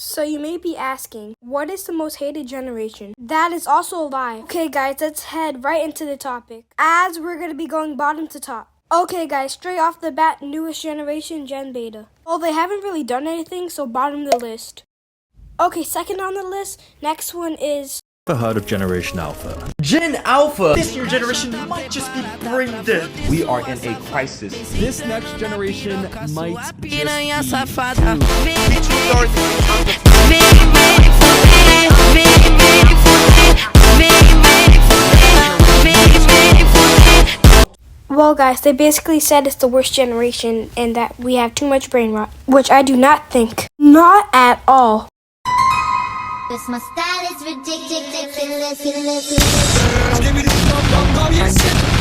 So you may be asking, what is the most hated generation? That is also a lie. Okay guys, let's head right into the topic, as we're going to be going bottom to top. Okay guys, straight off the bat, newest generation, Gen Beta. Well, they haven't really done anything, so bottom of the list. Okay, second on the list, next one is... Ever heard of Generation Alpha? Gen Alpha! This new generation might just be brain dead. We are in a crisis. This next generation might Well guys, they basically said it's the worst generation and that we have too much brain rot, which I do not think. Not at all. Cause my style is ridiculous.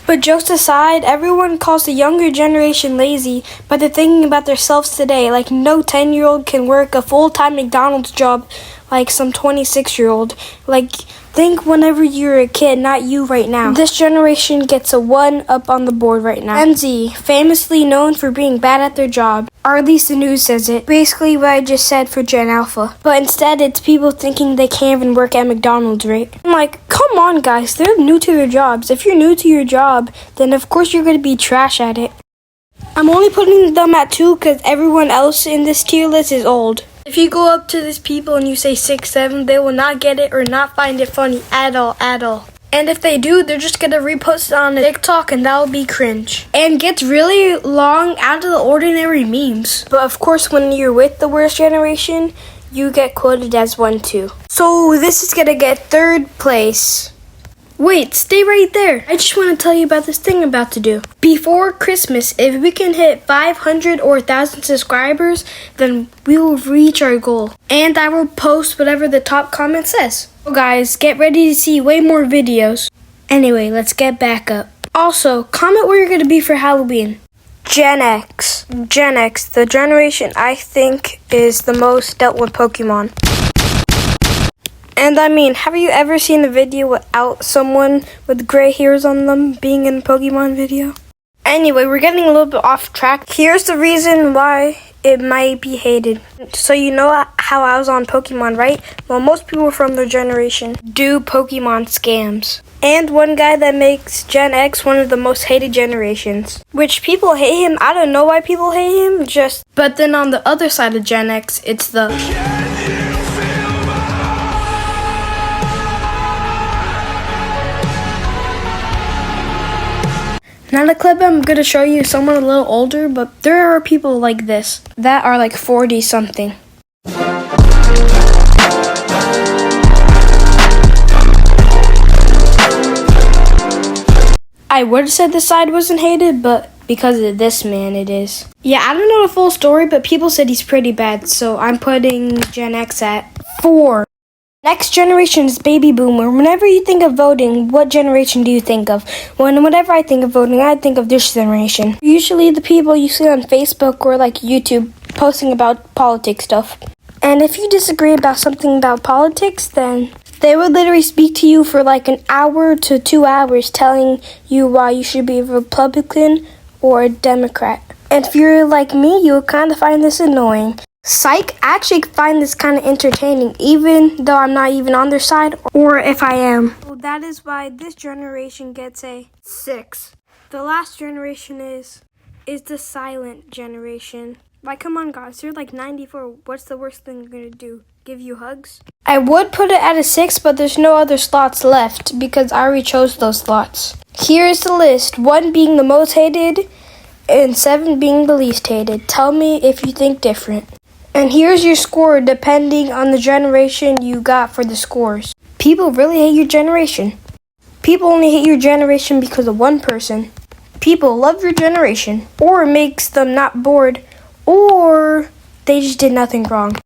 But jokes aside, everyone calls the younger generation lazy, but they're thinking about themselves today. Like no 10-year-old can work a full-time McDonald's job like some 26-year-old. Like, think whenever you were a kid, not you right now. This generation gets a 1 up on the board right now. Gen Z, famously known for being bad at their job, or at least the news says it. Basically what I just said for Gen Alpha. But instead, it's people thinking they can't even work at McDonald's, right? I'm like, come on guys, they're new to their jobs. If you're new to your job, then of course you're going to be trash at it. I'm only putting them at 2 because everyone else in this tier list is old. If you go up to these people and you say 6, 7, they will not get it or not find it funny at all. And if they do, they're just gonna repost it on TikTok and that'll be cringe. And gets really long, out of the ordinary memes. But of course, when you're with the worst generation, you get quoted as 1 too. So this is gonna get 3rd place. Wait, stay right there. I just want to tell you about this thing I'm about to do. Before Christmas, if we can hit 500 or 1,000 subscribers, then we will reach our goal. And I will post whatever the top comment says. So guys, get ready to see way more videos. Anyway, let's get back up. Also, comment where you're going to be for Halloween. Gen X. Gen X, the generation I think is the most dealt with Pokemon. And I mean, have you ever seen a video without someone with gray hairs on them being in a Pokemon video? Anyway, we're getting a little bit off track. Here's the reason why it might be hated. So you know how I was on Pokemon, right? Well, most people from their generation do Pokemon scams. And one guy that makes Gen X one of the most hated generations. Which people hate him. I don't know why people hate him. But then on the other side of Gen X, it's the... Now the clip I'm going to show you is someone a little older, but there are people like this that are like 40 something. I would have said this side wasn't hated, but because of this man it is. Yeah, I don't know the full story, but people said he's pretty bad, so I'm putting Gen X at 4. Next generation is baby boomer. Whenever you think of voting, what generation do you think of? Whenever I think of voting, I think of this generation. Usually the people you see on Facebook or like YouTube posting about politics stuff. And if you disagree about something about politics, then they would literally speak to you for like an hour to 2 hours telling you why you should be a Republican or a Democrat. And if you're like me, you would kind of find this annoying. Psych, I actually find this kind of entertaining, even though I'm not even on their side, or if I am. Well, that is why this generation gets a 6. The last generation is the silent generation. Like, come on, guys, you're like 94. What's the worst thing you're gonna do? Give you hugs? I would put it at a 6, but there's no other slots left because I already chose those slots. Here's the list: 1 being the most hated, and 7 being the least hated. Tell me if you think different. And here's your score depending on the generation you got for the scores. People really hate your generation. People only hate your generation because of one person. People love your generation, or it makes them not bored, or they just did nothing wrong.